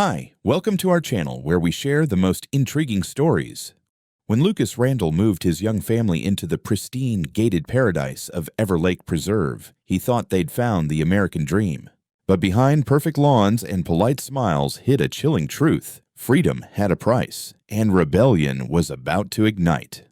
Hi, welcome to our channel where we share the most intriguing stories. When Lucas Randall moved his young family into the pristine, gated paradise of Everlake Preserve, he thought they'd found the American dream. But behind perfect lawns and polite smiles hid a chilling truth. Freedom had a price, and rebellion was about to ignite.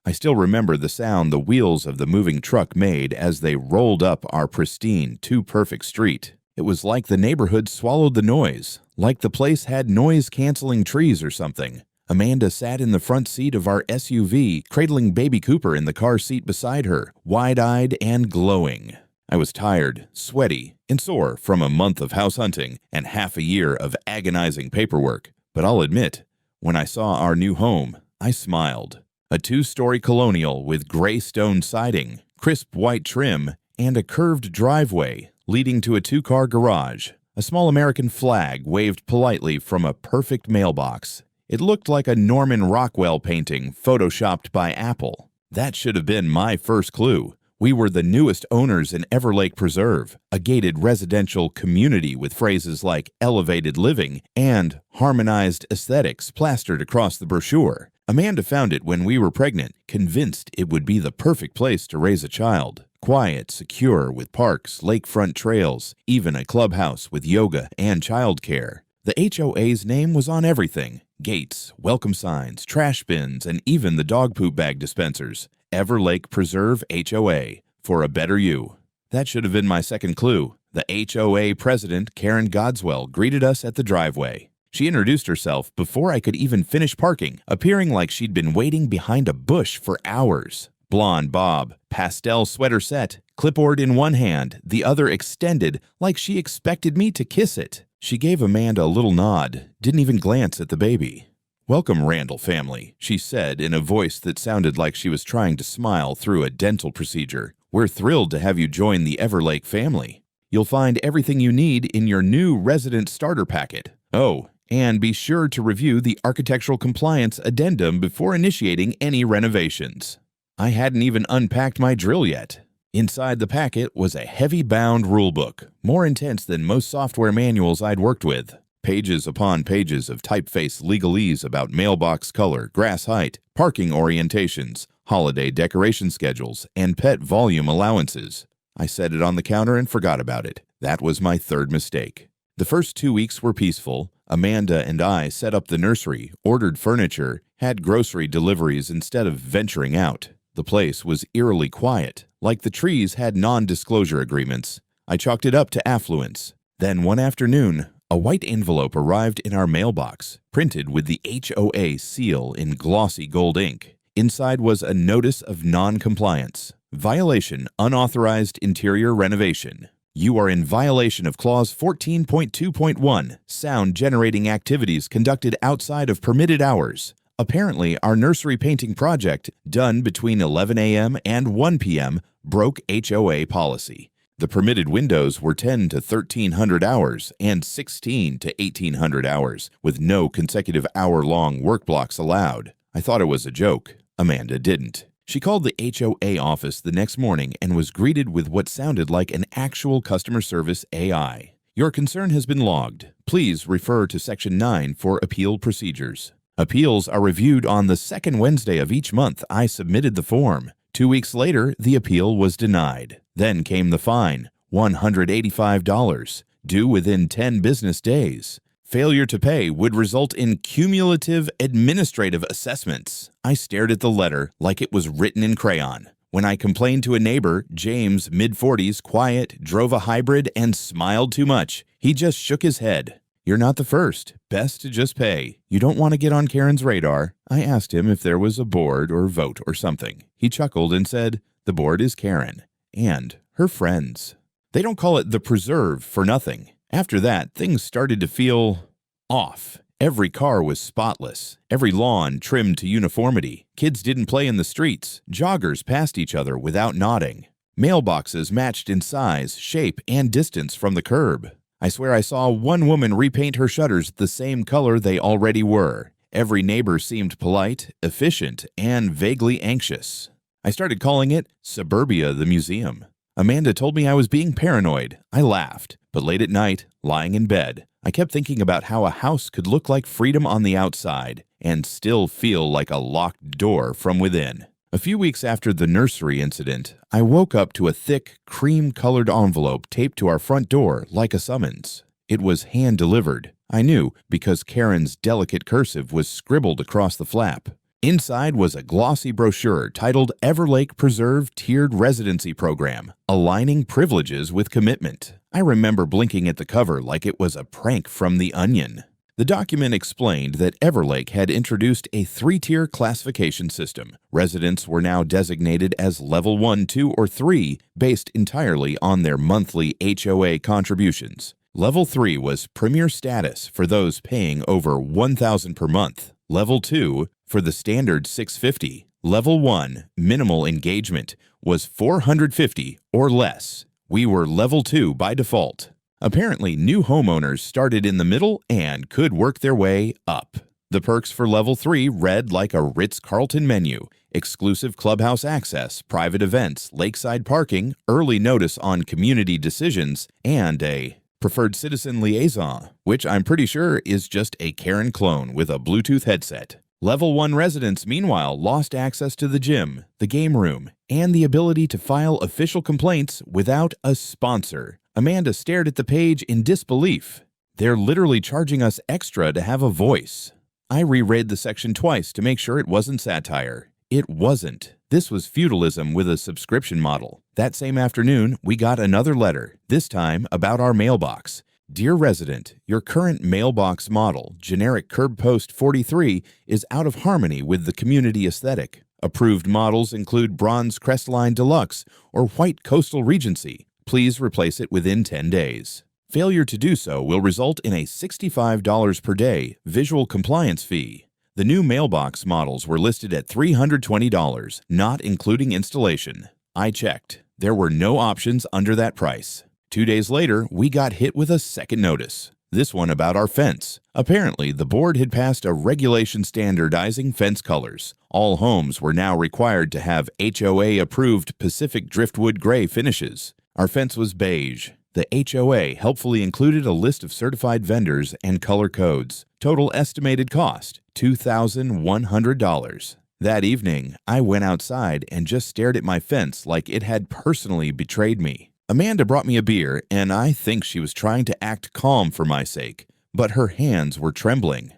I still remember the sound the wheels of the moving truck made as they rolled up our pristine, too-perfect street. It was like the neighborhood swallowed the noise, like the place had noise-canceling trees or something. Amanda sat in the front seat of our SUV, cradling baby Cooper in the car seat beside her, wide-eyed and glowing. I was tired, sweaty, and sore from a month of house hunting and half a year of agonizing paperwork. But I'll admit, when I saw our new home, I smiled. A two-story colonial with gray stone siding, crisp white trim, and a curved driveway leading to a two-car garage. A small American flag waved politely from a perfect mailbox. It looked like a Norman Rockwell painting photoshopped by Apple. That should have been my first clue. We were the newest owners in Everlake Preserve, a gated residential community with phrases like elevated living and harmonized aesthetics plastered across the brochure. Amanda found it when we were pregnant, convinced it would be the perfect place to raise a child. Quiet, secure, with parks, lakefront trails, even a clubhouse with yoga and childcare. The HOA's name was on everything: gates, welcome signs, trash bins, and even the dog poop bag dispensers. Everlake Preserve HOA, for a better you. That should have been my second clue. The HOA president, Karen Godswell, greeted us at the driveway. She introduced herself before I could even finish parking, appearing like she'd been waiting behind a bush for hours. Blonde bob, pastel sweater set, clipboard in one hand, the other extended like she expected me to kiss it. She gave Amanda a little nod, didn't even glance at the baby. "Welcome, Randall family," she said in a voice that sounded like she was trying to smile through a dental procedure. "We're thrilled to have you join the Everlake family. You'll find everything you need in your new resident starter packet. Oh, and be sure to review the architectural compliance addendum before initiating any renovations." I hadn't even unpacked my drill yet. Inside the packet was a heavy-bound rulebook, more intense than most software manuals I'd worked with. Pages upon pages of typeface legalese about mailbox color, grass height, parking orientations, holiday decoration schedules, and pet volume allowances. I set it on the counter and forgot about it. That was my third mistake. The first 2 weeks were peaceful. Amanda and I set up the nursery, ordered furniture, had grocery deliveries instead of venturing out. The place was eerily quiet, like the trees had non-disclosure agreements. I chalked it up to affluence. Then one afternoon, a white envelope arrived in our mailbox, printed with the HOA seal in glossy gold ink. Inside was a notice of non-compliance. Violation: unauthorized interior renovation. You are in violation of Clause 14.2.1, sound-generating activities conducted outside of permitted hours. Apparently, our nursery painting project, done between 11 a.m. and 1 p.m., broke HOA policy. The permitted windows were 10 to 1,300 hours and 16 to 1,800 hours, with no consecutive hour-long work blocks allowed. I thought it was a joke. Amanda didn't. She called the HOA office the next morning and was greeted with what sounded like an actual customer service AI. "Your concern has been logged. Please refer to Section 9 for appeal procedures." Appeals are reviewed on the second Wednesday of each month. I submitted the form. 2 weeks later, the appeal was denied. Then came the fine, $185, due within 10 business days. Failure to pay would result in cumulative administrative assessments. I stared at the letter like it was written in crayon. When I complained to a neighbor, James, mid-40s, quiet, drove a hybrid, and smiled too much, he just shook his head. "You're not the first. Best to just pay. You don't want to get on Karen's radar." I asked him if there was a board or vote or something. He chuckled and said, "The board is Karen and her friends. They don't call it the Preserve for nothing." After that, things started to feel off. Every car was spotless, every lawn trimmed to uniformity. Kids didn't play in the streets. Joggers passed each other without nodding. Mailboxes matched in size, shape, and distance from the curb. I swear I saw one woman repaint her shutters the same color they already were. Every neighbor seemed polite, efficient, and vaguely anxious. I started calling it Suburbia the Museum. Amanda told me I was being paranoid. I laughed, but late at night, lying in bed, I kept thinking about how a house could look like freedom on the outside and still feel like a locked door from within. A few weeks after the nursery incident, I woke up to a thick, cream-colored envelope taped to our front door like a summons. It was hand-delivered. I knew because Karen's delicate cursive was scribbled across the flap. Inside was a glossy brochure titled Everlake Preserve Tiered Residency Program, Aligning Privileges with Commitment. I remember blinking at the cover like it was a prank from The Onion. The document explained that Everlake had introduced a 3-tier classification system. Residents were now designated as Level 1, 2, or 3 based entirely on their monthly HOA contributions. Level 3 was Premier status for those paying over $1,000 per month. Level 2, for the standard $650. Level 1, minimal engagement, was $450 or less. We were Level 2 by default. Apparently, new homeowners started in the middle and could work their way up. The perks for Level 3 read like a Ritz-Carlton menu: exclusive clubhouse access, private events, lakeside parking, early notice on community decisions, and a preferred citizen liaison, which I'm pretty sure is just a Karen clone with a Bluetooth headset. Level 1 residents, meanwhile, lost access to the gym, the game room, and the ability to file official complaints without a sponsor. Amanda stared at the page in disbelief. They're literally charging us extra to have a voice. I reread the section twice to make sure it wasn't satire. It wasn't. This was feudalism with a subscription model. That same afternoon, we got another letter, this time about our mailbox. Dear resident, your current mailbox model, generic curb post 43, is out of harmony with the community aesthetic. Approved models include Bronze Crestline Deluxe or White Coastal Regency. Please replace it within 10 days. Failure to do so will result in a $65 per day visual compliance fee. The new mailbox models were listed at $320, not including installation. I checked. There were no options under that price. 2 days later, we got hit with a second notice. This one about our fence. Apparently, the board had passed a regulation standardizing fence colors. All homes were now required to have HOA-approved Pacific Driftwood Gray finishes. Our fence was beige. The HOA helpfully included a list of certified vendors and color codes. Total estimated cost, $2,100. That evening, I went outside and just stared at my fence like it had personally betrayed me. Amanda brought me a beer, and I think she was trying to act calm for my sake, but her hands were trembling.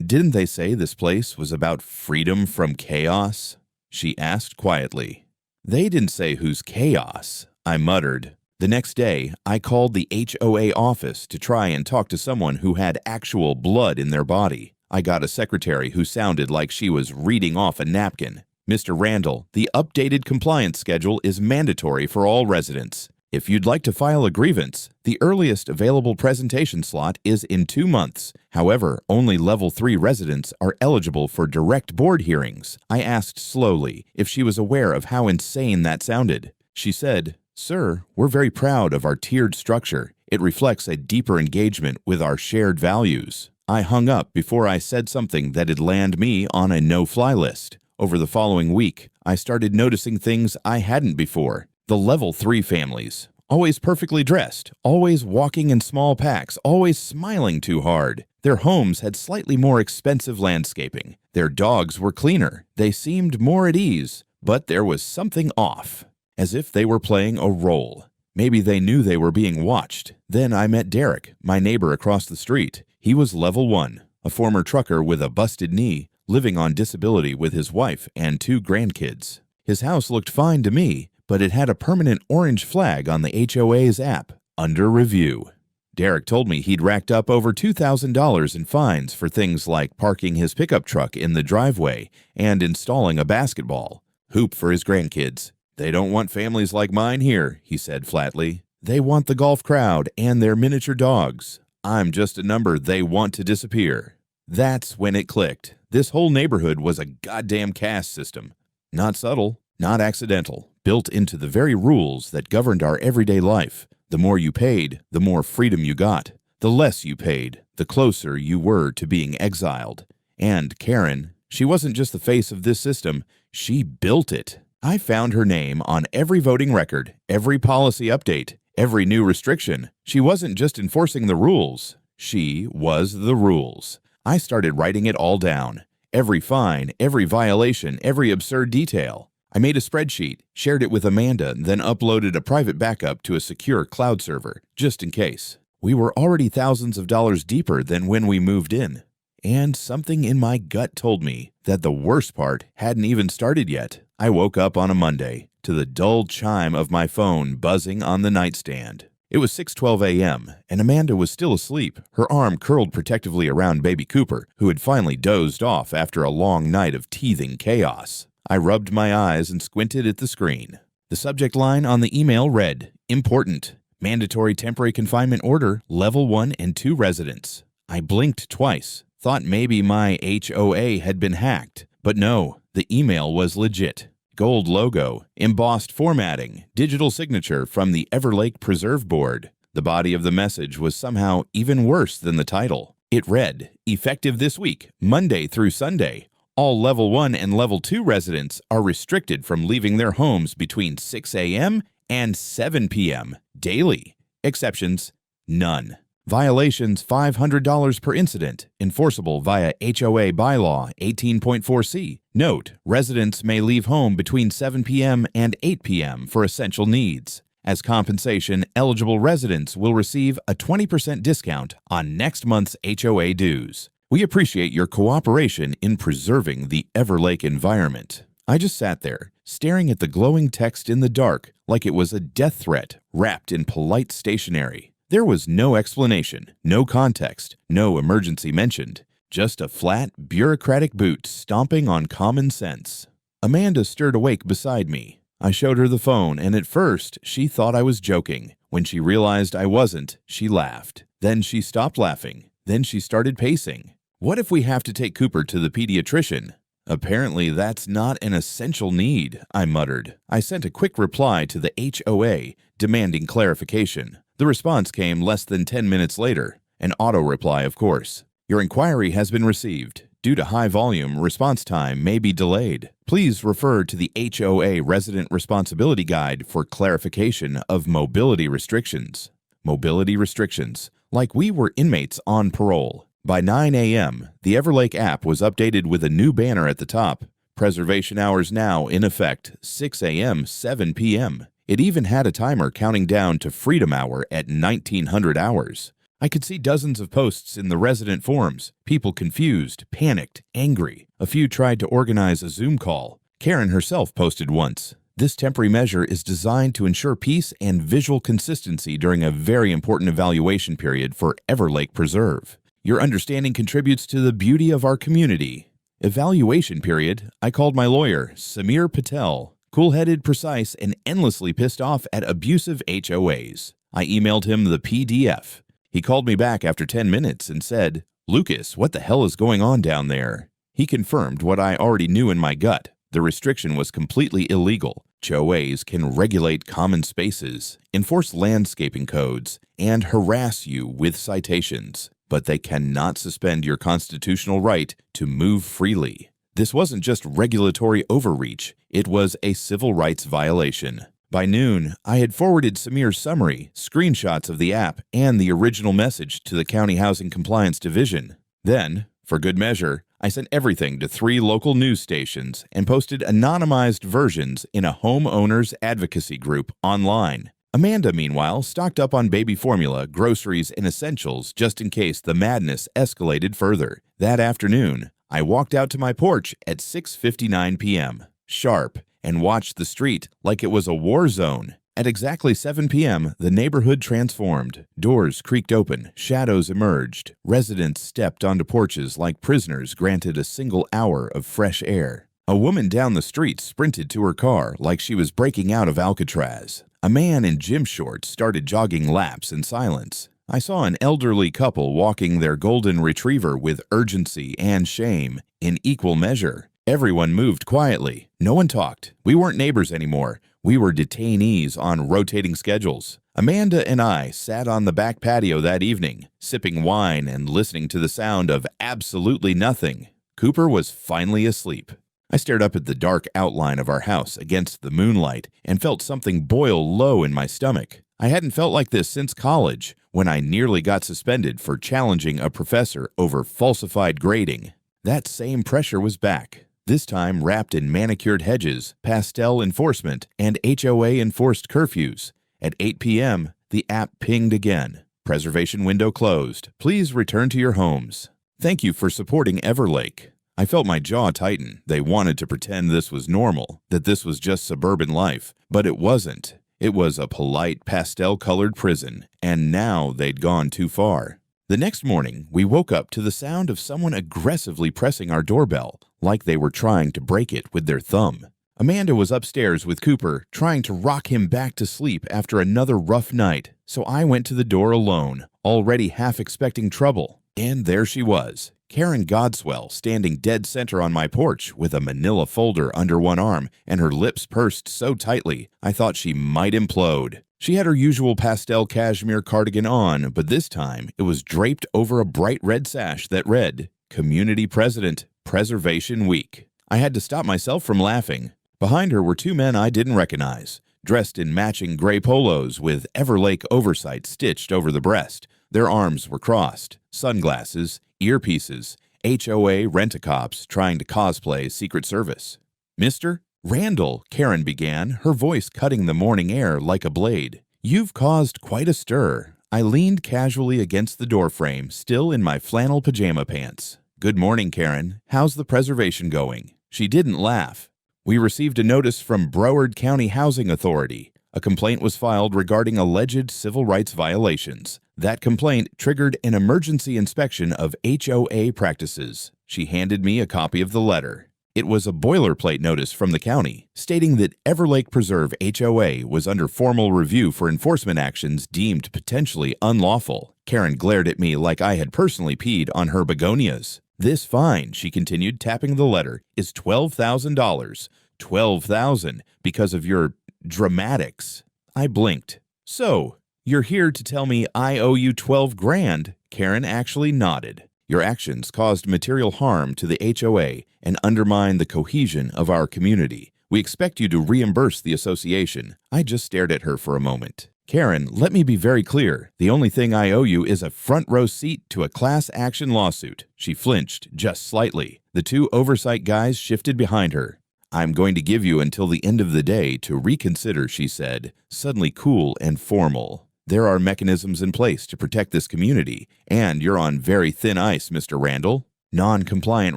Didn't they say this place was about freedom from chaos? She asked quietly. They didn't say whose chaos, I muttered. The next day, I called the HOA office to try and talk to someone who had actual blood in their body. I got a secretary who sounded like she was reading off a napkin. Mr. Randall, the updated compliance schedule is mandatory for all residents. If you'd like to file a grievance, the earliest available presentation slot is in 2 months. However, only Level 3 residents are eligible for direct board hearings. I asked slowly if she was aware of how insane that sounded. She said, "Sir, we're very proud of our tiered structure. It reflects a deeper engagement with our shared values." I hung up before I said something that'd land me on a no-fly list. Over the following week, I started noticing things I hadn't before. The Level 3 families, always perfectly dressed, always walking in small packs, always smiling too hard. Their homes had slightly more expensive landscaping. Their dogs were cleaner. They seemed more at ease, but there was something off, as if they were playing a role. Maybe they knew they were being watched. Then I met Derek, my neighbor across the street. He was Level 1, a former trucker with a busted knee, living on disability with his wife and 2 grandkids. His house looked fine to me, but it had a permanent orange flag on the HOA's app, under review. Derek told me he'd racked up over $2,000 in fines for things like parking his pickup truck in the driveway and installing a basketball hoop for his grandkids. "They don't want families like mine here," he said flatly. "They want the golf crowd and their miniature dogs. I'm just a number they want to disappear." That's when it clicked. This whole neighborhood was a goddamn caste system. Not subtle, not accidental, built into the very rules that governed our everyday life. The more you paid, the more freedom you got. The less you paid, the closer you were to being exiled. And Karen, she wasn't just the face of this system, she built it. I found her name on every voting record, every policy update, every new restriction. She wasn't just enforcing the rules, She was the rules. I started writing it all down. Every fine, every violation, every absurd detail. I made a spreadsheet, shared it with Amanda, then uploaded a private backup to a secure cloud server, just in case. We were already thousands of dollars deeper than when we moved in. And something in my gut told me that the worst part hadn't even started yet. I woke up on a Monday to the dull chime of my phone buzzing on the nightstand. It was 6:12 a.m., and Amanda was still asleep, her arm curled protectively around baby Cooper, who had finally dozed off after a long night of teething chaos. I rubbed my eyes and squinted at the screen. The subject line on the email read, "Important. Mandatory temporary confinement order, level 1 and 2 residents." I blinked twice, thought maybe my HOA had been hacked, but no, the email was legit. Gold logo, embossed formatting, digital signature from the Everlake Preserve Board. The body of the message was somehow even worse than the title. It read, "Effective this week, Monday through Sunday. All Level 1 and Level 2 residents are restricted from leaving their homes between 6 a.m. and 7 p.m. daily. Exceptions, none. Violations $500 per incident, enforceable via HOA bylaw 18.4c. Note, residents may leave home between 7 p.m. and 8 p.m. for essential needs. As compensation, eligible residents will receive a 20% discount on next month's HOA dues. We appreciate your cooperation in preserving the Everlake environment." I just sat there, staring at the glowing text in the dark like it was a death threat wrapped in polite stationery. There was no explanation, no context, no emergency mentioned, just a flat, bureaucratic boot stomping on common sense. Amanda stirred awake beside me. I showed her the phone, and at first, she thought I was joking. When she realized I wasn't, she laughed. Then she stopped laughing. Then she started pacing. "What if we have to take Cooper to the pediatrician?" "Apparently that's not an essential need," I muttered. I sent a quick reply to the HOA, demanding clarification. The response came less than 10 minutes later. An auto-reply, of course. "Your inquiry has been received. Due to high volume, response time may be delayed. Please refer to the HOA Resident Responsibility Guide for clarification of mobility restrictions." Mobility restrictions, like we were inmates on parole. By 9 a.m., the Everlake app was updated with a new banner at the top. Preservation hours now in effect, 6 a.m., 7 p.m. It even had a timer counting down to Freedom Hour at 1900 hours. I could see dozens of posts in the resident forums, people confused, panicked, angry. A few tried to organize a Zoom call. Karen herself posted once, "This temporary measure is designed to ensure peace and visual consistency during a very important evaluation period for Everlake Preserve. Your understanding contributes to the beauty of our community." Evaluation period? I called my lawyer, Samir Patel, cool-headed, precise, and endlessly pissed off at abusive HOAs. I emailed him the PDF. He called me back after 10 minutes and said, "Lucas, what the hell is going on down there?" He confirmed what I already knew in my gut. The restriction was completely illegal. HOAs can regulate common spaces, enforce landscaping codes, and harass you with citations, but they cannot suspend your constitutional right to move freely. This wasn't just regulatory overreach, it was a civil rights violation. By noon, I had forwarded Samir's summary, screenshots of the app, and the original message to the County Housing Compliance Division. Then, for good measure, I sent everything to 3 local news stations and posted anonymized versions in a homeowners advocacy group online. Amanda, meanwhile, stocked up on baby formula, groceries, and essentials just in case the madness escalated further. That afternoon, I walked out to my porch at 6:59 p.m., sharp, and watched the street like it was a war zone. At exactly 7 p.m., the neighborhood transformed. Doors creaked open, shadows emerged. Residents stepped onto porches like prisoners granted a single hour of fresh air. A woman down the street sprinted to her car like she was breaking out of Alcatraz. A man in gym shorts started jogging laps in silence. I saw an elderly couple walking their golden retriever with urgency and shame in equal measure. Everyone moved quietly. No one talked. We weren't neighbors anymore. We were detainees on rotating schedules. Amanda and I sat on the back patio that evening, sipping wine and listening to the sound of absolutely nothing. Cooper was finally asleep. I stared up at the dark outline of our house against the moonlight and felt something boil low in my stomach. I hadn't felt like this since college, when I nearly got suspended for challenging a professor over falsified grading. That same pressure was back, this time wrapped in manicured hedges, pastel enforcement, and HOA-enforced curfews. At 8 p.m., the app pinged again. Preservation window closed. Please return to your homes. Thank you for supporting Everlake. I felt my jaw tighten. They wanted to pretend this was normal, that this was just suburban life, but it wasn't. It was a polite, pastel-colored prison, and now they'd gone too far. The next morning, we woke up to the sound of someone aggressively pressing our doorbell, like they were trying to break it with their thumb. Amanda was upstairs with Cooper, trying to rock him back to sleep after another rough night, so I went to the door alone, already half expecting trouble. And there she was, Karen Godswell, standing dead center on my porch with a manila folder under one arm and her lips pursed so tightly I thought she might implode. She had her usual pastel cashmere cardigan on, but this time it was draped over a bright red sash that read, "Community President, Preservation Week." I had to stop myself from laughing. Behind her were two men I didn't recognize, dressed in matching gray polos with Everlake oversight stitched over the breast. Their arms were crossed, sunglasses, earpieces, HOA rent-a-cops trying to cosplay Secret Service. "Mr. Randall," Karen began, her voice cutting the morning air like a blade. "You've caused quite a stir." I leaned casually against the doorframe, still in my flannel pajama pants. "Good morning, Karen. How's the preservation going?" She didn't laugh. "We received a notice from Broward County Housing Authority. A complaint was filed regarding alleged civil rights violations. That complaint triggered an emergency inspection of HOA practices." She handed me a copy of the letter. It was a boilerplate notice from the county, stating that Everlake Preserve HOA was under formal review for enforcement actions deemed potentially unlawful. Karen glared at me like I had personally peed on her begonias. "This fine," she continued, tapping the letter, "is $12,000. $12,000 because of your dramatics." I blinked. "So, you're here to tell me I owe you 12 grand? Karen actually nodded. "Your actions caused material harm to the HOA and undermine the cohesion of our community. We expect you to reimburse the association." I just stared at her for a moment. "Karen, let me be very clear. The only thing I owe you is a front row seat to a class action lawsuit." She flinched just slightly. The two oversight guys shifted behind her. "I'm going to give you until the end of the day to reconsider," she said, suddenly cool and formal. "There are mechanisms in place to protect this community, and you're on very thin ice, Mr. Randall. Non-compliant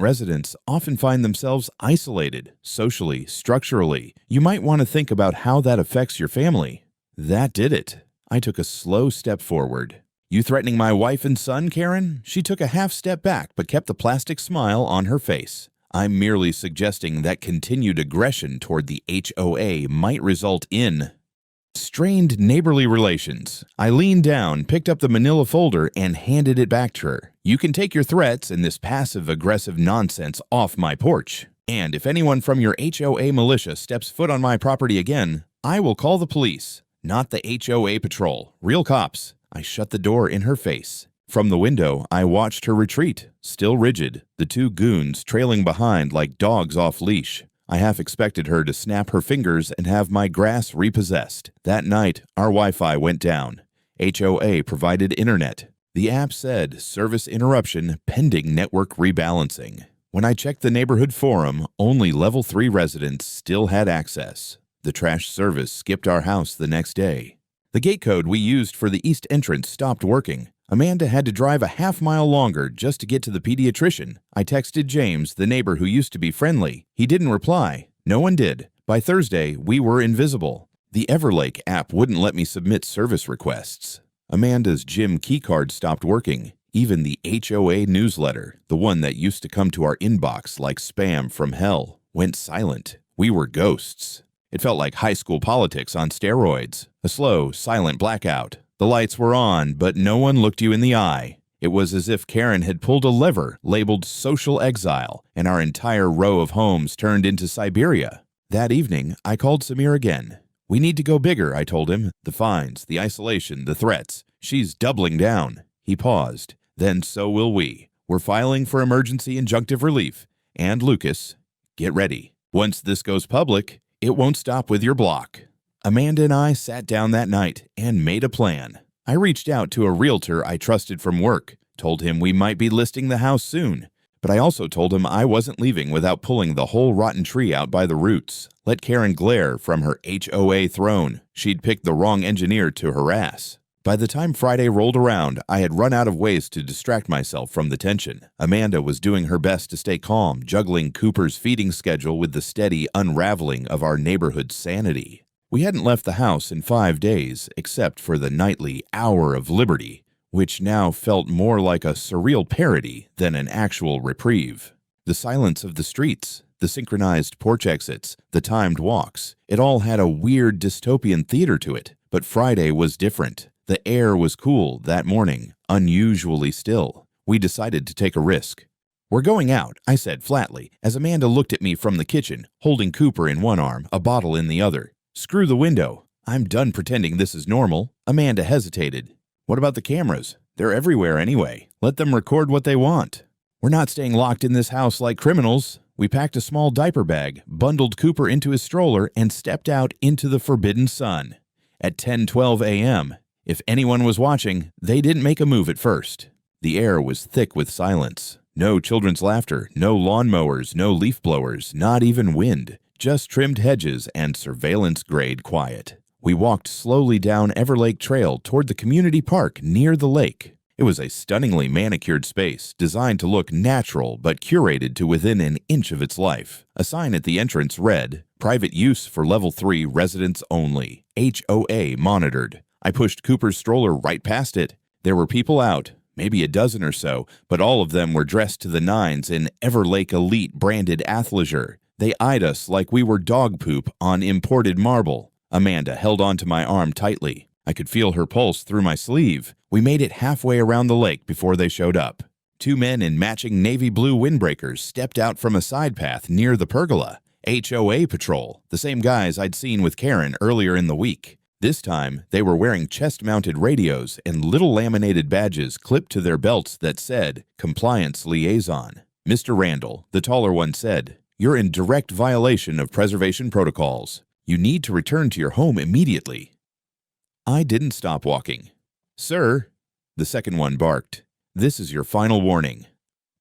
residents often find themselves isolated, socially, structurally. You might want to think about how that affects your family." That did it. I took a slow step forward. "You threatening my wife and son, Karen?" She took a half step back but kept the plastic smile on her face. "I'm merely suggesting that continued aggression toward the HOA might result in strained neighborly relations." I leaned down, picked up the manila folder, and handed it back to her. "You can take your threats and this passive-aggressive nonsense off my porch. And if anyone from your HOA militia steps foot on my property again, I will call the police. Not the HOA patrol. Real cops." I shut the door in her face. From the window, I watched her retreat, still rigid, the two goons trailing behind like dogs off leash. I half expected her to snap her fingers and have my grass repossessed. That night, our Wi-Fi went down. HOA provided internet. The app said, "Service interruption pending network rebalancing." When I checked the neighborhood forum, only level 3 residents still had access. The trash service skipped our house the next day. The gate code we used for the east entrance stopped working. Amanda had to drive a half-mile longer just to get to the pediatrician. I texted James, the neighbor who used to be friendly. He didn't reply. No one did. By Thursday, we were invisible. The Everlake app wouldn't let me submit service requests. Amanda's gym keycard stopped working. Even the HOA newsletter, the one that used to come to our inbox like spam from hell, went silent. We were ghosts. It felt like high school politics on steroids. A slow, silent blackout. The lights were on, but no one looked you in the eye. It was as if Karen had pulled a lever labeled social exile, and our entire row of homes turned into Siberia. That evening, I called Samir again. "We need to go bigger," I told him. "The fines, the isolation, the threats. She's doubling down." He paused. "Then so will we. We're filing for emergency injunctive relief. And Lucas, get ready. Once this goes public, it won't stop with your block." Amanda and I sat down that night and made a plan. I reached out to a realtor I trusted from work, told him we might be listing the house soon. But I also told him I wasn't leaving without pulling the whole rotten tree out by the roots. Let Karen glare from her HOA throne. She'd picked the wrong engineer to harass. By the time Friday rolled around, I had run out of ways to distract myself from the tension. Amanda was doing her best to stay calm, juggling Cooper's feeding schedule with the steady unraveling of our neighborhood's sanity. We hadn't left the house in 5 days, except for the nightly hour of liberty, which now felt more like a surreal parody than an actual reprieve. The silence of the streets, the synchronized porch exits, the timed walks, it all had a weird dystopian theater to it. But Friday was different. The air was cool that morning, unusually still. We decided to take a risk. "We're going out," I said flatly, as Amanda looked at me from the kitchen, holding Cooper in one arm, a bottle in the other. "Screw the window. I'm done pretending this is normal." Amanda hesitated. "What about the cameras? They're everywhere anyway. Let them record what they want." "We're not staying locked in this house like criminals." We packed a small diaper bag, bundled Cooper into his stroller, and stepped out into the forbidden sun. At 10:12 a.m., if anyone was watching, they didn't make a move at first. The air was thick with silence. No children's laughter, no lawnmowers, no leaf blowers, not even wind. Just trimmed hedges and surveillance-grade quiet. We walked slowly down Everlake Trail toward the community park near the lake. It was a stunningly manicured space, designed to look natural but curated to within an inch of its life. A sign at the entrance read, "Private use for Level 3 residents only. HOA monitored." I pushed Cooper's stroller right past it. There were people out, maybe a dozen or so, but all of them were dressed to the nines in Everlake Elite branded athleisure. They eyed us like we were dog poop on imported marble. Amanda held onto my arm tightly. I could feel her pulse through my sleeve. We made it halfway around the lake before they showed up. 2 men in matching navy blue windbreakers stepped out from a side path near the pergola. HOA patrol, the same guys I'd seen with Karen earlier in the week. This time, they were wearing chest-mounted radios and little laminated badges clipped to their belts that said, "Compliance Liaison." Mr. Randall, the taller one, said, "You're in direct violation of preservation protocols. You need to return to your home immediately." I didn't stop walking. "Sir," the second one barked, "this is your final warning."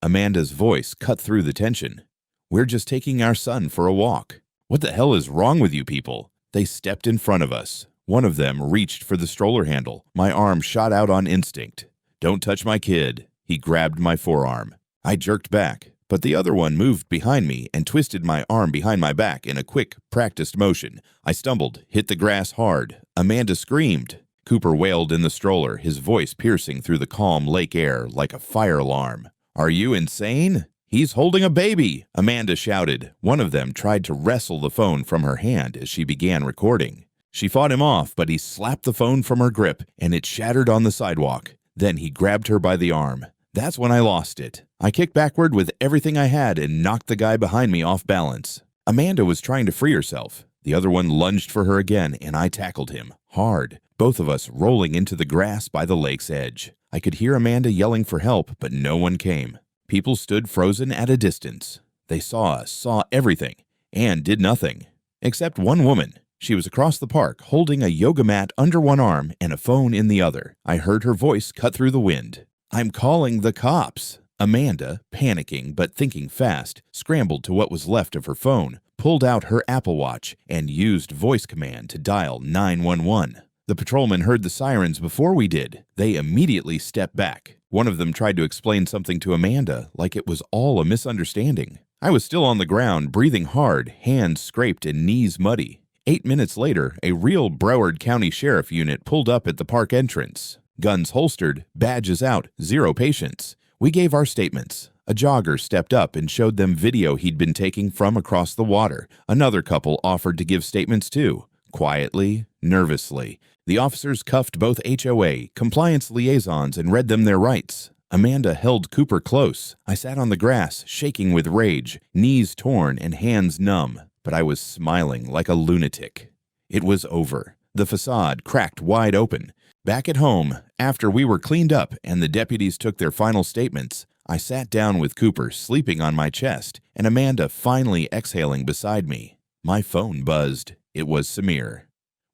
Amanda's voice cut through the tension. "We're just taking our son for a walk." "What the hell is wrong with you people?" They stepped in front of us. One of them reached for the stroller handle. My arm shot out on instinct. "Don't touch my kid." He grabbed my forearm. I jerked back, but the other one moved behind me and twisted my arm behind my back in a quick, practiced motion. I stumbled, hit the grass hard. Amanda screamed. Cooper wailed in the stroller, his voice piercing through the calm lake air like a fire alarm. "Are you insane? He's holding a baby!" Amanda shouted. One of them tried to wrestle the phone from her hand as she began recording. She fought him off, but he slapped the phone from her grip, and it shattered on the sidewalk. Then he grabbed her by the arm. That's when I lost it. I kicked backward with everything I had and knocked the guy behind me off balance. Amanda was trying to free herself. The other one lunged for her again, and I tackled him, hard, both of us rolling into the grass by the lake's edge. I could hear Amanda yelling for help, but no one came. People stood frozen at a distance. They saw us, saw everything, and did nothing. Except one woman. She was across the park, holding a yoga mat under one arm and a phone in the other. I heard her voice cut through the wind. "I'm calling the cops." Amanda, panicking but thinking fast, scrambled to what was left of her phone, pulled out her Apple Watch, and used voice command to dial 911. The patrolman heard the sirens before we did. They immediately stepped back. One of them tried to explain something to Amanda, like it was all a misunderstanding. I was still on the ground, breathing hard, hands scraped and knees muddy. 8 minutes later, a real Broward County Sheriff unit pulled up at the park entrance. Guns holstered, badges out, 0 patients. We gave our statements. A jogger stepped up and showed them video he'd been taking from across the water. Another couple offered to give statements too. Quietly, nervously. The officers cuffed both HOA, compliance liaisons, and read them their rights. Amanda held Cooper close. I sat on the grass, shaking with rage, knees torn and hands numb. But I was smiling like a lunatic. It was over. The facade cracked wide open. Back at home, after we were cleaned up and the deputies took their final statements, I sat down with Cooper sleeping on my chest and Amanda finally exhaling beside me. My phone buzzed. It was Samir.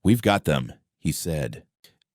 "We've got them," he said.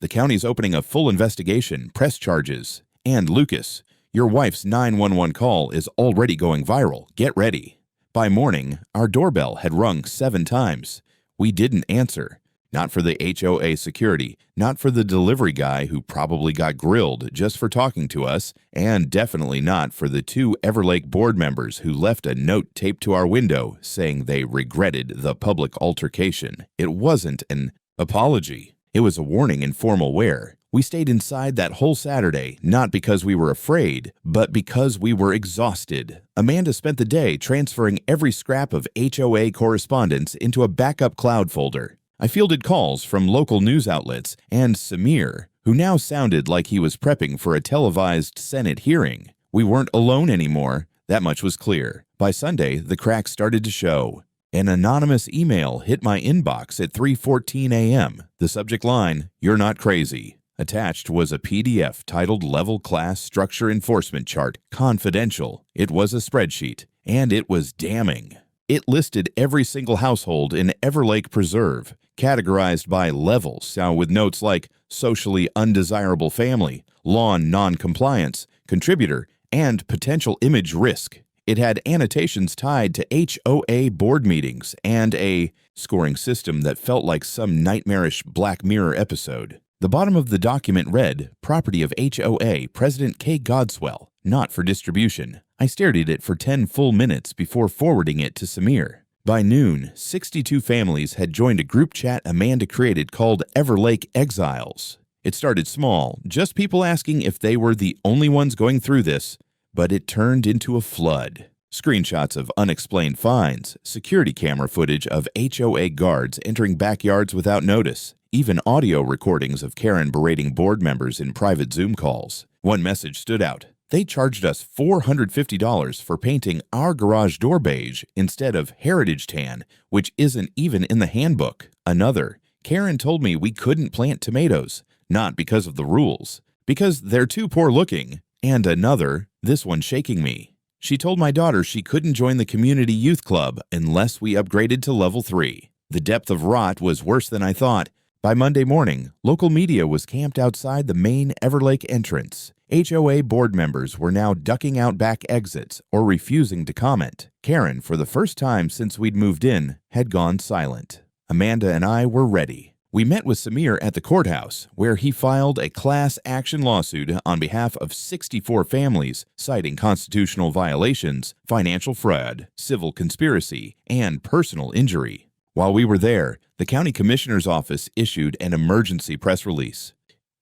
"The county's opening a full investigation, press charges. And Lucas, your wife's 911 call is already going viral. Get ready." By morning, our doorbell had rung 7 times. We didn't answer. Not for the HOA security, not for the delivery guy who probably got grilled just for talking to us, and definitely not for the 2 Everlake board members who left a note taped to our window saying they regretted the public altercation. It wasn't an apology. It was a warning in formal wear. We stayed inside that whole Saturday, not because we were afraid, but because we were exhausted. Amanda spent the day transferring every scrap of HOA correspondence into a backup cloud folder. I fielded calls from local news outlets and Samir, who now sounded like he was prepping for a televised Senate hearing. We weren't alone anymore. That much was clear. By Sunday, the cracks started to show. An anonymous email hit my inbox at 3:14 a.m. The subject line, "You're not crazy." Attached was a PDF titled Level Class Structure Enforcement Chart, Confidential. It was a spreadsheet, and it was damning. It listed every single household in Everlake Preserve, categorized by levels, with notes like socially undesirable family, lawn non-compliance, contributor, and potential image risk. It had annotations tied to HOA board meetings and a scoring system that felt like some nightmarish Black Mirror episode. The bottom of the document read, "Property of HOA, President K. Godswell, not for distribution." I stared at it for 10 full minutes before forwarding it to Samir. By noon, 62 families had joined a group chat Amanda created called Everlake Exiles. It started small, just people asking if they were the only ones going through this, but it turned into a flood. Screenshots of unexplained fines, security camera footage of HOA guards entering backyards without notice, even audio recordings of Karen berating board members in private Zoom calls. One message stood out. They charged us $450 for painting our garage door beige instead of heritage tan, which isn't even in the handbook. Another, Karen told me we couldn't plant tomatoes, not because of the rules, because they're too poor looking. And another, this one shaking me. She told my daughter she couldn't join the community youth club unless we upgraded to level 3. The depth of rot was worse than I thought. By Monday morning, local media was camped outside the main Everlake entrance. HOA board members were now ducking out back exits or refusing to comment. Karen, for the first time since we'd moved in, had gone silent. Amanda and I were ready. We met with Samir at the courthouse, where he filed a class action lawsuit on behalf of 64 families, citing constitutional violations, financial fraud, civil conspiracy, and personal injury. While we were there, the county commissioner's office issued an emergency press release.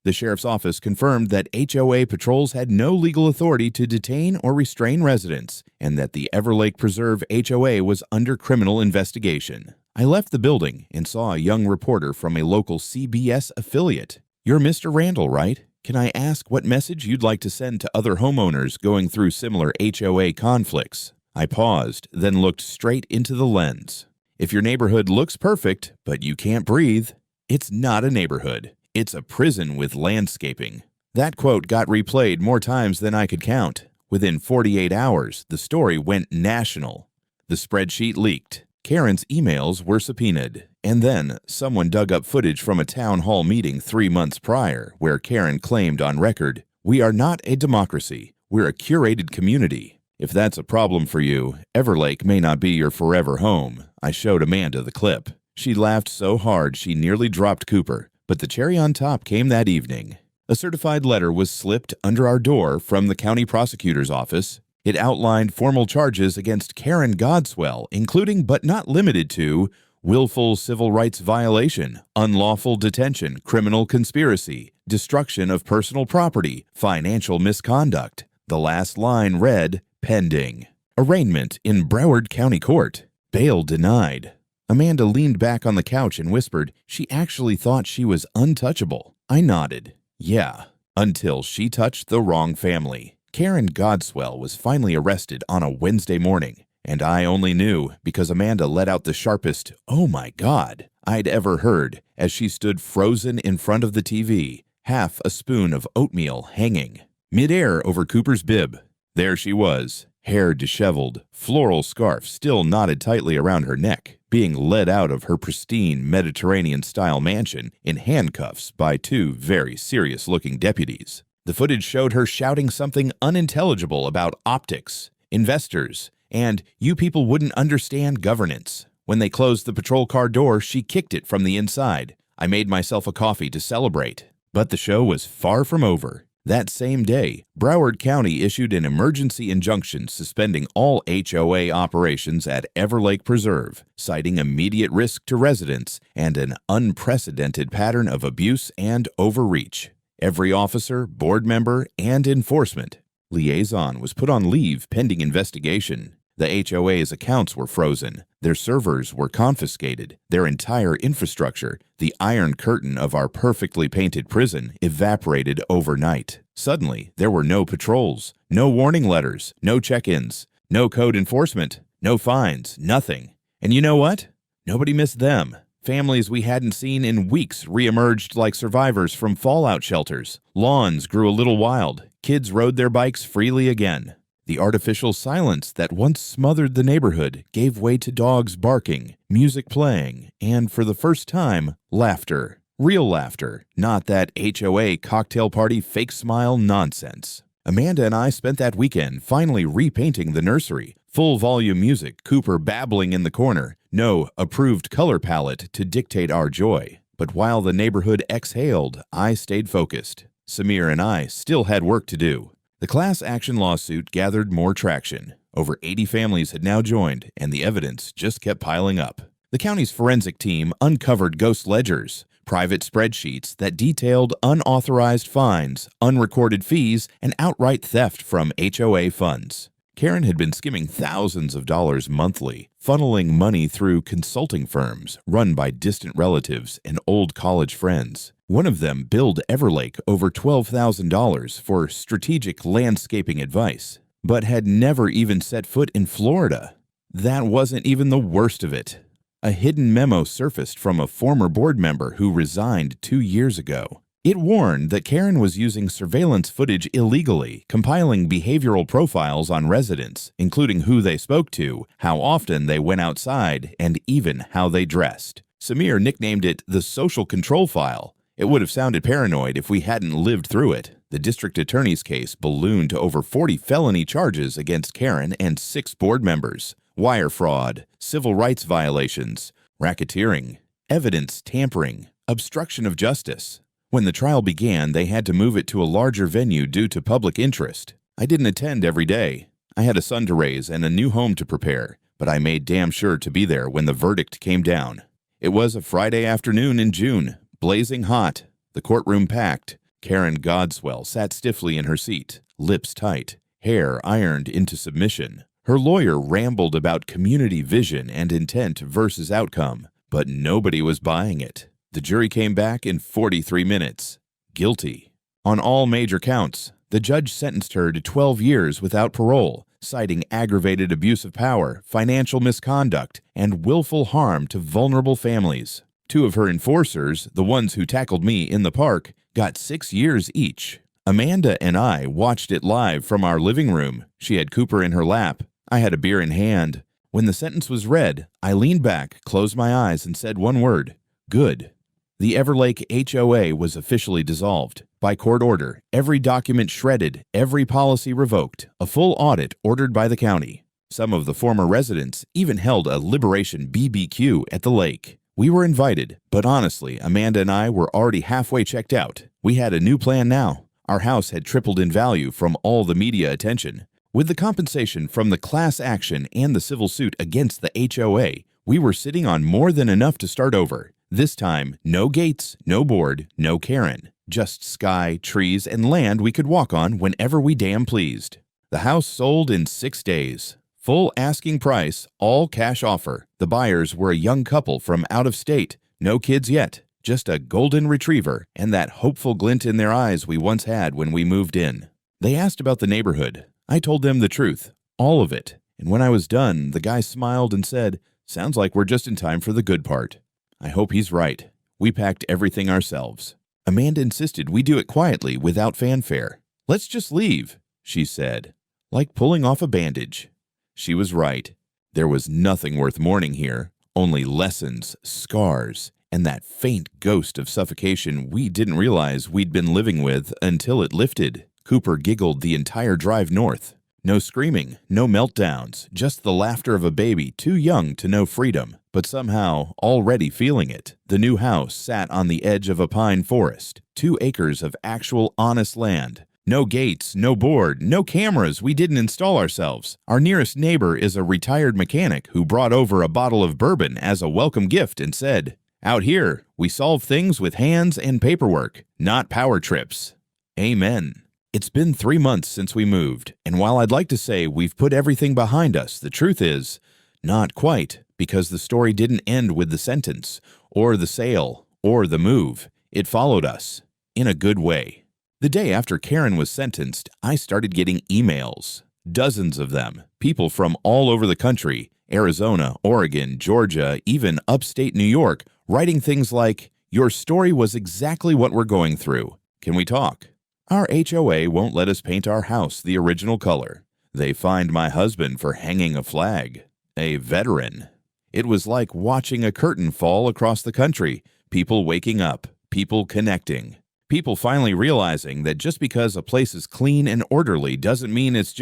The sheriff's office confirmed that HOA patrols had no legal authority to detain or restrain residents, and that the Everlake Preserve HOA was under criminal investigation. I left the building and saw a young reporter from a local CBS affiliate. "You're Mr. Randall, right? Can I ask what message you'd like to send to other homeowners going through similar HOA conflicts?" I paused, then looked straight into the lens. If your neighborhood looks perfect, but you can't breathe, it's not a neighborhood. It's a prison with landscaping. That quote got replayed more times than I could count. Within 48 hours, the story went national. The spreadsheet leaked. Karen's emails were subpoenaed. And then, someone dug up footage from a town hall meeting 3 months prior, where Karen claimed on record, "We are not a democracy. We're a curated community." If that's a problem for you, Everlake may not be your forever home. I showed Amanda the clip. She laughed so hard she nearly dropped Cooper. But the cherry on top came that evening. A certified letter was slipped under our door from the county prosecutor's office. It outlined formal charges against Karen Godswell, including but not limited to willful civil rights violation, unlawful detention, criminal conspiracy, destruction of personal property, financial misconduct. The last line read, "Pending. Arraignment in Broward County Court. Bail denied." Amanda leaned back on the couch and whispered she actually thought she was untouchable. I nodded. Yeah, until she touched the wrong family. Karen Godswell was finally arrested on a Wednesday morning, and I only knew because Amanda let out the sharpest, "Oh my God," I'd ever heard as she stood frozen in front of the TV, half a spoon of oatmeal hanging midair over Cooper's bib. There she was, hair disheveled, floral scarf still knotted tightly around her neck, being led out of her pristine Mediterranean-style mansion in handcuffs by two very serious-looking deputies. The footage showed her shouting something unintelligible about optics, investors, and you people wouldn't understand governance. When they closed the patrol car door, she kicked it from the inside. I made myself a coffee to celebrate. But the show was far from over. That same day, Broward County issued an emergency injunction suspending all HOA operations at Everlake Preserve, citing immediate risk to residents and an unprecedented pattern of abuse and overreach. Every officer, board member, and enforcement liaison was put on leave pending investigation. The HOA's accounts were frozen, their servers were confiscated, their entire infrastructure, the iron curtain of our perfectly painted prison, evaporated overnight. Suddenly, there were no patrols, no warning letters, no check-ins, no code enforcement, no fines, nothing. And you know what? Nobody missed them. Families we hadn't seen in weeks reemerged like survivors from fallout shelters. Lawns grew a little wild. Kids rode their bikes freely again. The artificial silence that once smothered the neighborhood gave way to dogs barking, music playing, and for the first time, laughter. Real laughter, not that HOA cocktail party fake smile nonsense. Amanda and I spent that weekend finally repainting the nursery. Full volume music, Cooper babbling in the corner, no approved color palette to dictate our joy. But while the neighborhood exhaled, I stayed focused. Samir and I still had work to do. The class action lawsuit gathered more traction. Over 80 families had now joined, and the evidence just kept piling up. The county's forensic team uncovered ghost ledgers, private spreadsheets that detailed unauthorized fines, unrecorded fees, and outright theft from HOA funds. Karen had been skimming thousands of dollars monthly, funneling money through consulting firms run by distant relatives and old college friends. One of them billed Everlake over $12,000 for strategic landscaping advice, but had never even set foot in Florida. That wasn't even the worst of it. A hidden memo surfaced from a former board member who resigned 2 years ago. It warned that Karen was using surveillance footage illegally, compiling behavioral profiles on residents, including who they spoke to, how often they went outside, and even how they dressed. Samir nicknamed it the social control file. It would have sounded paranoid if we hadn't lived through it. The district attorney's case ballooned to over 40 felony charges against Karen and 6 board members. Wire fraud, civil rights violations, racketeering, evidence tampering, obstruction of justice. When the trial began, they had to move it to a larger venue due to public interest. I didn't attend every day. I had a son to raise and a new home to prepare, but I made damn sure to be there when the verdict came down. It was a Friday afternoon in June, blazing hot, the courtroom packed. Karen Godswell sat stiffly in her seat, lips tight, hair ironed into submission. Her lawyer rambled about community vision and intent versus outcome, but nobody was buying it. The jury came back in 43 minutes. Guilty. On all major counts, the judge sentenced her to 12 years without parole, citing aggravated abuse of power, financial misconduct, and willful harm to vulnerable families. 2 of her enforcers, the ones who tackled me in the park, got 6 years each. Amanda and I watched it live from our living room. She had Cooper in her lap. I had a beer in hand. When the sentence was read, I leaned back, closed my eyes, and said one word: good. The Everlake HOA was officially dissolved. By court order, every document shredded, every policy revoked, a full audit ordered by the county. Some of the former residents even held a Liberation BBQ at the lake. We were invited, but honestly, Amanda and I were already halfway checked out. We had a new plan now. Our house had tripled in value from all the media attention. With the compensation from the class action and the civil suit against the HOA, we were sitting on more than enough to start over. This time, no gates, no board, no Karen. Just sky, trees, and land we could walk on whenever we damn pleased. The house sold in 6 days. Full asking price, all cash offer. The buyers were a young couple from out of state. No kids yet, just a golden retriever and that hopeful glint in their eyes we once had when we moved in. They asked about the neighborhood. I told them the truth, all of it. And when I was done, the guy smiled and said, "Sounds like we're just in time for the good part." I hope he's right. We packed everything ourselves. Amanda insisted we do it quietly without fanfare. "Let's just leave," she said, like pulling off a bandage. She was right. There was nothing worth mourning here, Only lessons, scars, and that faint ghost of suffocation we didn't realize we'd been living with until it lifted. Cooper giggled the entire drive north. No screaming, no meltdowns, just the laughter of a baby too young to know freedom, but somehow already feeling it. The new house sat on the edge of a pine forest, 2 acres of actual honest land. No gates, no board, no cameras we didn't install ourselves. Our nearest neighbor is a retired mechanic who brought over a bottle of bourbon as a welcome gift and said, "Out here, we solve things with hands and paperwork, not power trips." Amen. It's been 3 months since we moved, and while I'd like to say we've put everything behind us, the truth is, not quite, because the story didn't end with the sentence, or the sale, or the move. It followed us, in a good way. The day after Karen was sentenced, I started getting emails. Dozens of them, people from all over the country, Arizona, Oregon, Georgia, even upstate New York, writing things like, "Your story was exactly what we're going through. Can we talk? Our HOA won't let us paint our house the original color. They fined my husband for hanging a flag. A veteran." It was like watching a curtain fall across the country, people waking up, people connecting, people finally realizing that just because a place is clean and orderly doesn't mean it's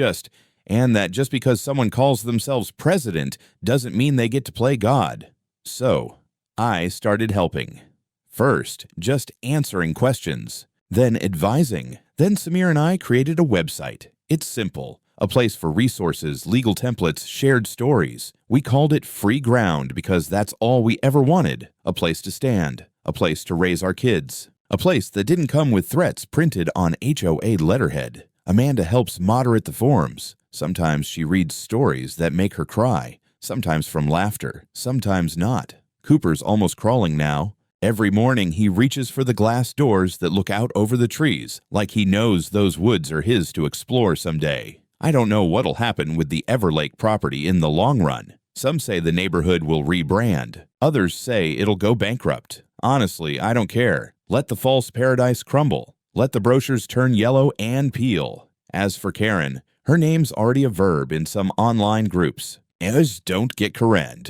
and that just because someone calls themselves president doesn't mean they get to play God. So, I started helping. First, just answering questions. Then advising. Then Samir and I created a website. It's simple, a place for resources, legal templates, shared stories. We called it Free Ground because that's all we ever wanted. A place to stand, a place to raise our kids, a place that didn't come with threats printed on HOA letterhead. Amanda helps moderate the forums. Sometimes she reads stories that make her cry, sometimes from laughter, sometimes not. Cooper's almost crawling now. Every morning he reaches for the glass doors that look out over the trees, like he knows those woods are his to explore someday. I don't know what'll happen with the Everlake property in the long run. Some say the neighborhood will rebrand. Others say it'll go bankrupt. Honestly, I don't care. Let the false paradise crumble. Let the brochures turn yellow and peel. As for Karen, her name's already a verb in some online groups. As don't get Karen.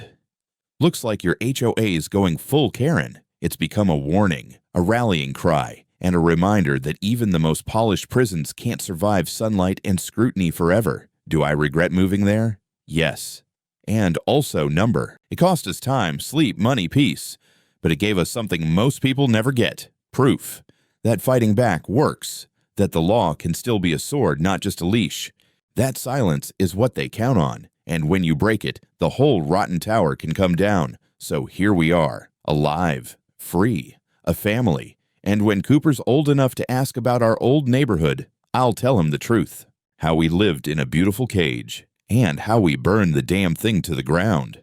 Looks like your HOA's going full Karen. It's become a warning, a rallying cry, and a reminder that even the most polished prisons can't survive sunlight and scrutiny forever. Do I regret moving there? Yes. And also number. It cost us time, sleep, money, peace. But it gave us something most people never get. Proof. That fighting back works. That the law can still be a sword, not just a leash. That silence is what they count on. And when you break it, the whole rotten tower can come down. So here we are, alive. Free, a family, and when Cooper's old enough to ask about our old neighborhood, I'll tell him the truth. How we lived in a beautiful cage, and how we burned the damn thing to the ground.